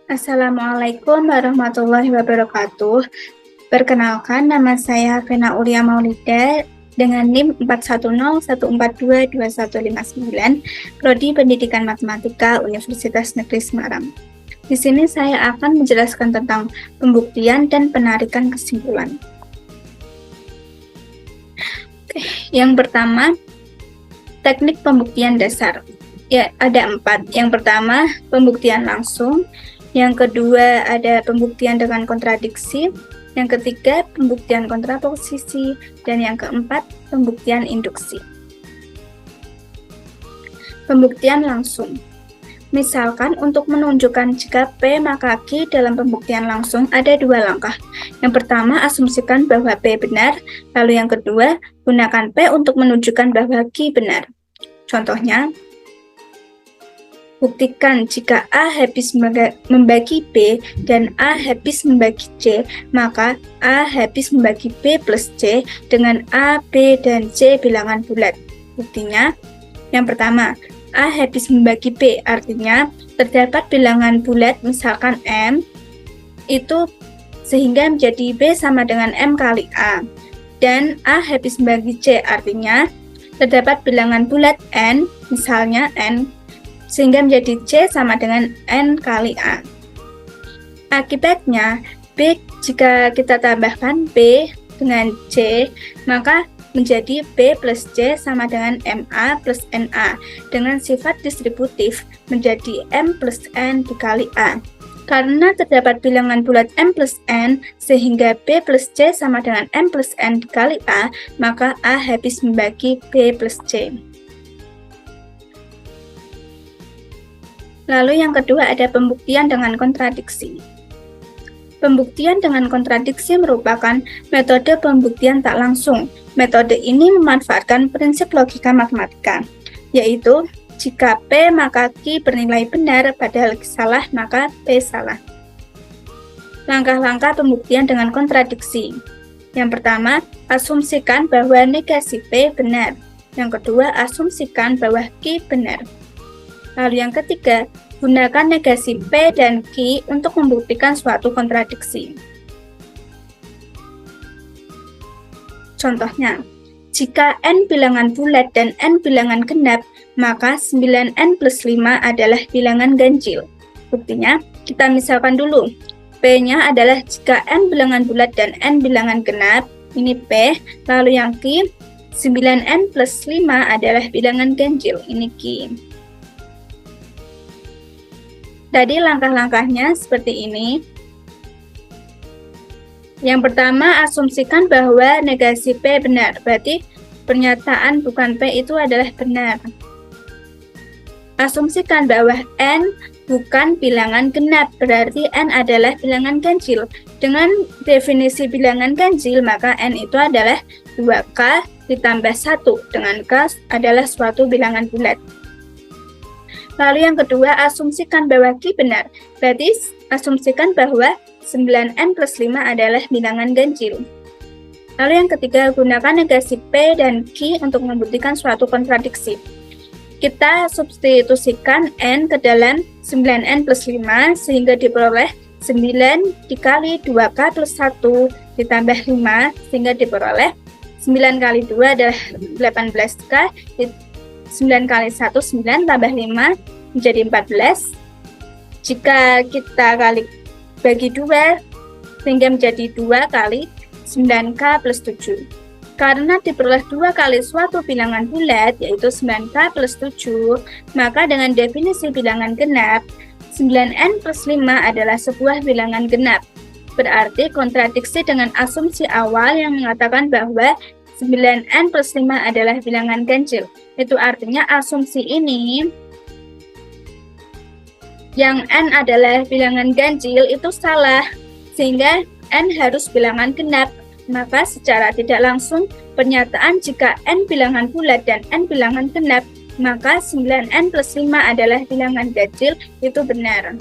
Assalamualaikum warahmatullahi wabarakatuh. Perkenalkan, nama saya Vena Ulia Maulida dengan NIM 41014222159, Prodi Pendidikan Matematika Universitas Negeri Semarang. Di sini saya akan menjelaskan tentang pembuktian dan penarikan kesimpulan. Yang pertama, teknik pembuktian dasar. Ya, ada 4. Yang pertama, pembuktian langsung. Yang kedua, ada pembuktian dengan kontradiksi. Yang ketiga, pembuktian kontraposisi. Dan yang keempat, pembuktian induksi. Pembuktian langsung. Misalkan untuk menunjukkan jika P maka Q dalam pembuktian langsung ada 2 langkah. Yang pertama, asumsikan bahwa P benar. Lalu yang kedua, gunakan P untuk menunjukkan bahwa Q benar. Contohnya, buktikan jika A habis membagi B dan A habis membagi C, maka A habis membagi B plus C dengan A, B, dan C bilangan bulat. Buktinya, yang pertama, A habis membagi B, artinya terdapat bilangan bulat misalkan M, itu sehingga menjadi B sama dengan M kali A. Dan A habis membagi C, artinya terdapat bilangan bulat N, misalnya N, sehingga menjadi C sama dengan N kali A. Akibatnya, B jika kita tambahkan B dengan C, maka menjadi B plus C sama dengan MA plus NA dengan sifat distributif menjadi M plus N dikali A. Karena terdapat bilangan bulat M plus N, sehingga B plus C sama dengan M plus N dikali A, maka A habis membagi B plus C. Lalu yang kedua ada pembuktian dengan kontradiksi. Pembuktian dengan kontradiksi merupakan metode pembuktian tak langsung. Metode ini memanfaatkan prinsip logika matematika, yaitu jika P maka Q bernilai benar padahal Q salah maka P salah. Langkah-langkah pembuktian dengan kontradiksi. Yang pertama, asumsikan bahwa negasi P benar. Yang kedua, asumsikan bahwa Q benar. Lalu yang ketiga, gunakan negasi P dan Q untuk membuktikan suatu kontradiksi. Contohnya, jika N bilangan bulat dan N bilangan genap, maka 9N plus 5 adalah bilangan ganjil. Buktinya, kita misalkan dulu, P-nya adalah jika N bilangan bulat dan N bilangan genap, ini P, lalu yang Q, 9N plus 5 adalah bilangan ganjil, ini Q. Tadi langkah-langkahnya seperti ini. Yang pertama, asumsikan bahwa negasi P benar. Berarti pernyataan bukan P itu adalah benar. Asumsikan bahwa N bukan bilangan genap. Berarti N adalah bilangan ganjil. Dengan definisi bilangan ganjil, maka N itu adalah 2K ditambah 1. Dengan K adalah suatu bilangan bulat. Lalu yang kedua, asumsikan bahwa Q benar. Berarti asumsikan bahwa 9N plus 5 adalah bilangan ganjil. Lalu yang ketiga, gunakan negasi P dan Q untuk membuktikan suatu kontradiksi. Kita substitusikan N ke dalam 9N plus 5 sehingga diperoleh 9 dikali 2K plus 1 ditambah 5 sehingga diperoleh 9 kali 2 adalah 18K, 9 kali 1, 9, tambah 5, menjadi 14. Jika kita bagi 2, sehingga menjadi 2 kali 9K plus 7. Karena diperoleh 2 kali suatu bilangan bulat, yaitu 9K plus 7, maka dengan definisi bilangan genap, 9N plus 5 adalah sebuah bilangan genap. Berarti kontradiksi dengan asumsi awal yang mengatakan bahwa 9N plus 5 adalah bilangan ganjil. Itu artinya asumsi ini yang N adalah bilangan ganjil itu salah, sehingga N harus bilangan genap. Maka secara tidak langsung pernyataan jika N bilangan bulat dan N bilangan genap, maka 9N plus 5 adalah bilangan ganjil itu benar.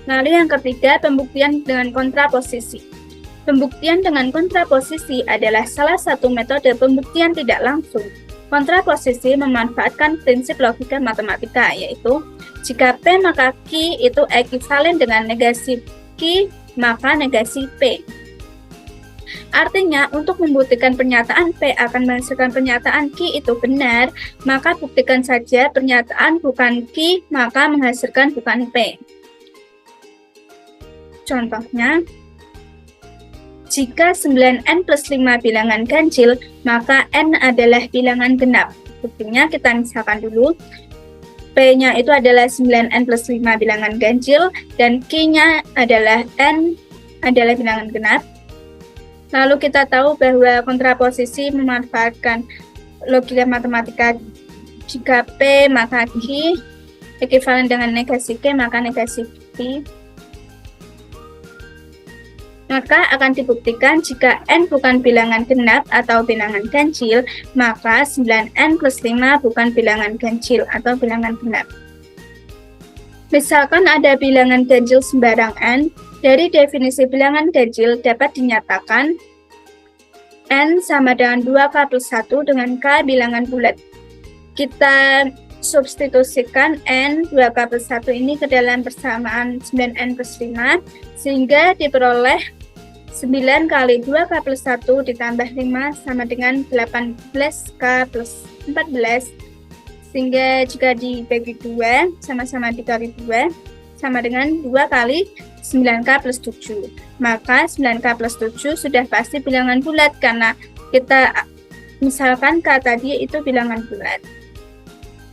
Lalu yang ketiga, pembuktian dengan kontraposisi. Pembuktian dengan kontraposisi adalah salah satu metode pembuktian tidak langsung. Kontraposisi memanfaatkan prinsip logika matematika, yaitu jika P maka Q itu ekivalen dengan negasi Q maka negasi P. Artinya, untuk membuktikan pernyataan P akan menghasilkan pernyataan Q itu benar, maka buktikan saja pernyataan bukan Q maka menghasilkan bukan P. Contohnya, jika 9n plus 5 bilangan ganjil, maka n adalah bilangan genap. Buktinya kita misalkan dulu, P-nya itu adalah 9n plus 5 bilangan ganjil, dan Q-nya adalah n adalah bilangan genap. Lalu kita tahu bahwa kontraposisi memanfaatkan logika matematika. Jika P maka Q ekivalen dengan negasi Q maka negasi Q. Maka akan dibuktikan jika n bukan bilangan genap atau bilangan ganjil, maka 9n plus 5 bukan bilangan ganjil atau bilangan genap. Misalkan ada bilangan ganjil sembarang n, dari definisi bilangan ganjil dapat dinyatakan n sama dengan 2k plus 1 dengan k bilangan bulat. Kita substitusikan n 2k plus 1 ini ke dalam persamaan 9n plus 5, sehingga diperoleh 9 kali 2k plus 1 ditambah 5 sama dengan 18k plus 14, sehingga jika dibagi 2 sama-sama dikali 2 sama dengan 2 kali 9k plus 7. Maka 9k plus 7 sudah pasti bilangan bulat karena kita misalkan k tadi itu bilangan bulat.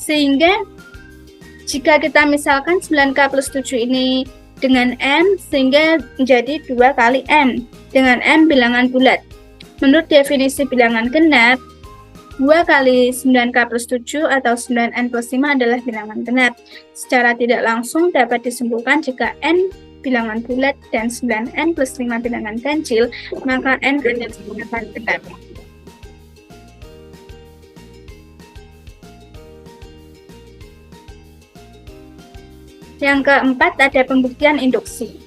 Sehingga jika kita misalkan 9k plus 7 ini dengan n, sehingga menjadi 2 kali m dengan m bilangan bulat. Menurut definisi bilangan genap, 2 kali 9k plus 7 atau 9n plus 5 adalah bilangan genap. Secara tidak langsung dapat disimpulkan jika n bilangan bulat dan 9n plus 5 bilangan ganjil, maka n adalah bilangan genap. Yang keempat ada pembuktian induksi.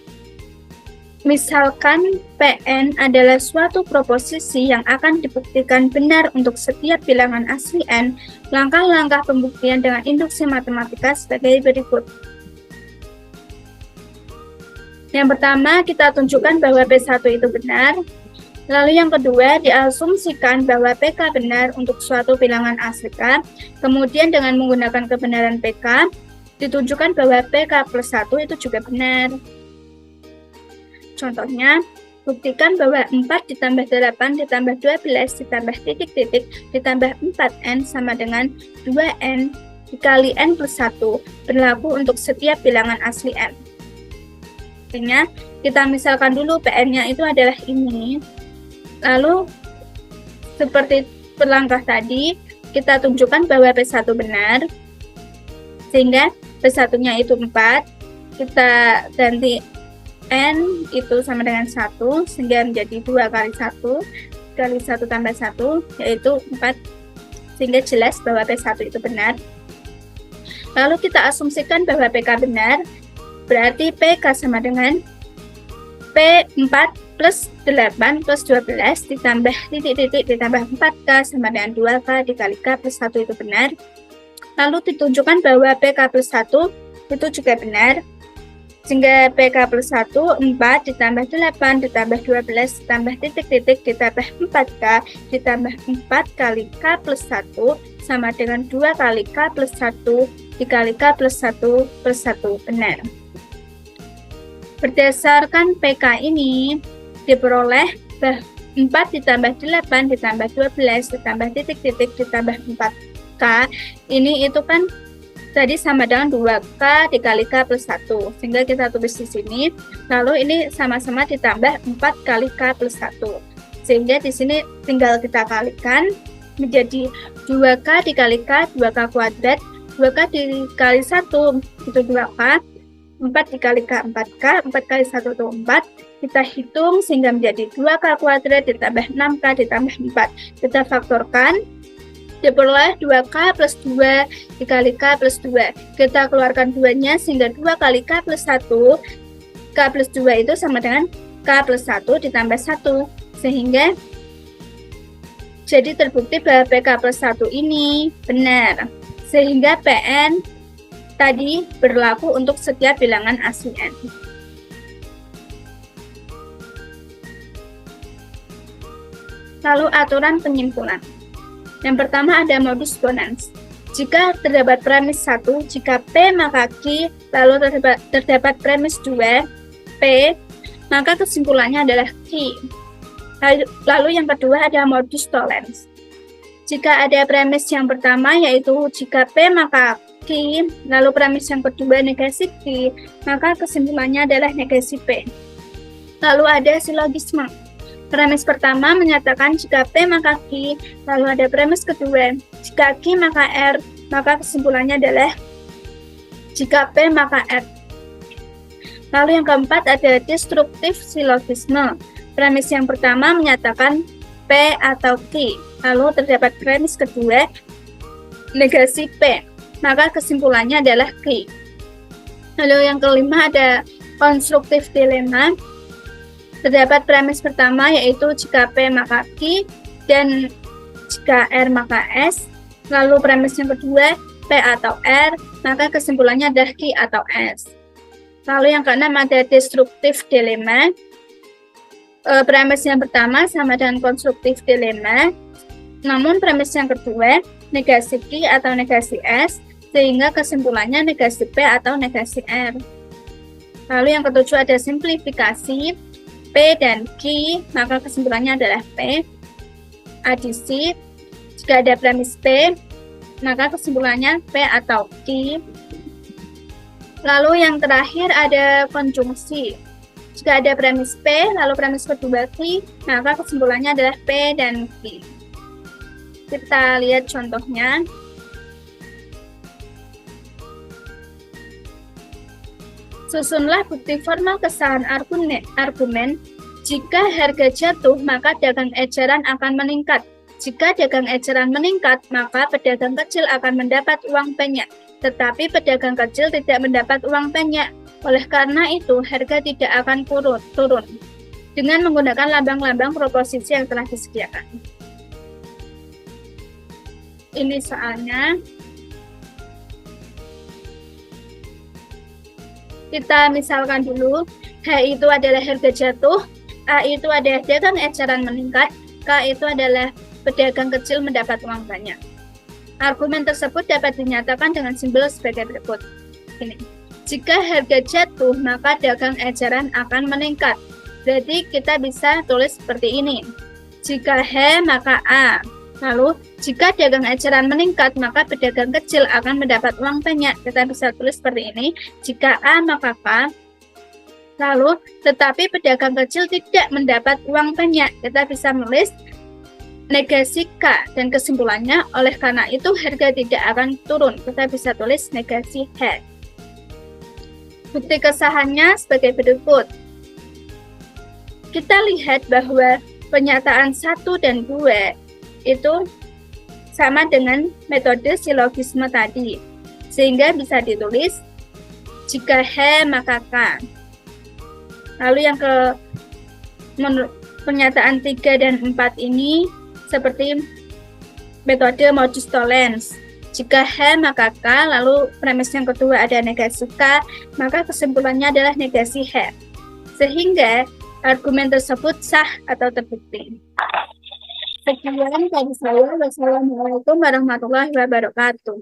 Misalkan Pn adalah suatu proposisi yang akan dibuktikan benar untuk setiap bilangan asli n, langkah-langkah pembuktian dengan induksi matematika sebagai berikut. Yang pertama, kita tunjukkan bahwa P1 itu benar. Lalu yang kedua, diasumsikan bahwa PK benar untuk suatu bilangan asli K. Kemudian dengan menggunakan kebenaran PK, ditunjukkan bahwa PK plus 1 itu juga benar. Contohnya, buktikan bahwa 4 ditambah 8 ditambah 12 ditambah titik-titik ditambah 4n sama dengan 2n dikali n plus 1 berlaku untuk setiap bilangan asli n. Artinya, kita misalkan dulu Pn-nya itu adalah ini. Lalu, seperti pelangkah tadi, kita tunjukkan bahwa P1 benar. Sehingga P1-nya itu 4, kita ganti n itu sama dengan 1, sehingga menjadi 2 kali 1, kali 1 tambah 1, yaitu 4, sehingga jelas bahwa P1 itu benar. Lalu kita asumsikan bahwa PK benar, berarti PK sama dengan P4 plus 8 plus 12 ditambah titik-titik ditambah 4K sama dengan 2K dikali K plus 1 itu benar. Lalu ditunjukkan bahwa PK plus 1 itu juga benar, sehingga PK plus 1, 4 ditambah 8 ditambah 12 ditambah titik-titik ditambah 4K ditambah 4 kali K plus 1 sama dengan 2 kali K plus 1 dikali K plus 1 plus 1 benar. Berdasarkan PK ini diperoleh 4 ditambah 8 ditambah 12 ditambah titik-titik ditambah 4K ini itu kan tadi sama dengan 2K dikali K plus 1, sehingga kita tulis di sini. Lalu ini sama-sama ditambah 4 kali K plus 1, sehingga di sini tinggal kita kalikan menjadi 2K dikali K, 2K kuadrat, 2K dikali 1 itu 2K, 4 dikali K 4K, 4 kali 1 itu 4, kita hitung sehingga menjadi 2K kuadrat ditambah 6K ditambah 4, kita faktorkan, diperoleh 2K plus 2 dikali K plus 2. Kita keluarkan 2-nya sehingga 2 kali K plus 1, K plus 2 itu sama dengan K plus 1 ditambah 1. Sehingga Jadi terbukti bahwa PK plus 1 ini benar. Sehingga PN tadi berlaku untuk setiap bilangan asli N. Lalu aturan penyimpulan. Yang pertama ada modus ponens. Jika terdapat premis 1, jika P maka Q, lalu terdapat premis 2, P, maka kesimpulannya adalah Q. Lalu yang kedua ada modus tollens. Jika ada premis yang pertama yaitu jika P maka Q, lalu premis yang kedua negasi Q, maka kesimpulannya adalah negasi P. Lalu ada silogisme. Premis pertama menyatakan jika P maka Q, lalu ada premis kedua jika Q maka R, maka kesimpulannya adalah jika P maka R. Lalu yang keempat ada destruktif silogisme. Premis yang pertama menyatakan P atau Q, lalu terdapat premis kedua negasi P, maka kesimpulannya adalah Q. Lalu yang kelima ada konstruktif dilema. Terdapat premis pertama yaitu jika P maka Q dan jika R maka S, lalu premis yang kedua P atau R, maka kesimpulannya adalah Q atau S. Lalu yang keenam ada destruktif dilema. Premis yang pertama sama dengan konstruktif dilema, namun premis yang kedua negasi Q atau negasi S, sehingga kesimpulannya negasi P atau negasi R. Lalu yang ketujuh ada simplifikasi. P dan Q, maka kesimpulannya adalah P. Adisi, jika ada premis P, maka kesimpulannya P atau Q. Lalu yang terakhir ada konjungsi. Jika ada premis P, lalu premis kedua Q, maka kesimpulannya adalah P dan Q. Kita lihat contohnya. Susunlah bukti formal kesahan argumen. Jika harga jatuh, maka dagang eceran akan meningkat. Jika dagang eceran meningkat, maka pedagang kecil akan mendapat uang banyak. Tetapi pedagang kecil tidak mendapat uang banyak. Oleh karena itu, harga tidak akan turun dengan menggunakan lambang-lambang proposisi yang telah disediakan. Ini soalnya. Kita misalkan dulu, H itu adalah harga jatuh, A itu adalah dagang eceran meningkat, K itu adalah pedagang kecil mendapat uang banyak. Argumen tersebut dapat dinyatakan dengan simbol sebagai berikut. Ini. Jika harga jatuh, maka dagang eceran akan meningkat. Jadi kita bisa tulis seperti ini. Jika H, maka A. Lalu, jika dagang eceran meningkat, maka pedagang kecil akan mendapat uang banyak. Kita bisa tulis seperti ini. Jika A, maka K. Lalu, tetapi pedagang kecil tidak mendapat uang banyak. Kita bisa menulis negasi K. Dan kesimpulannya, oleh karena itu harga tidak akan turun. Kita bisa tulis negasi H. Bukti kesahannya sebagai berikut. Kita lihat bahwa pernyataan 1 dan 2 itu sama dengan metode silogisme tadi. Sehingga bisa ditulis jika H maka K. Lalu yang pernyataan 3 dan 4 ini seperti metode modus tollens. Jika H maka K, lalu premis yang kedua ada negasi K, maka kesimpulannya adalah negasi H. Sehingga argumen tersebut sah atau terbukti. Sekian dari saya. Wassalamualaikum warahmatullahi wabarakatuh.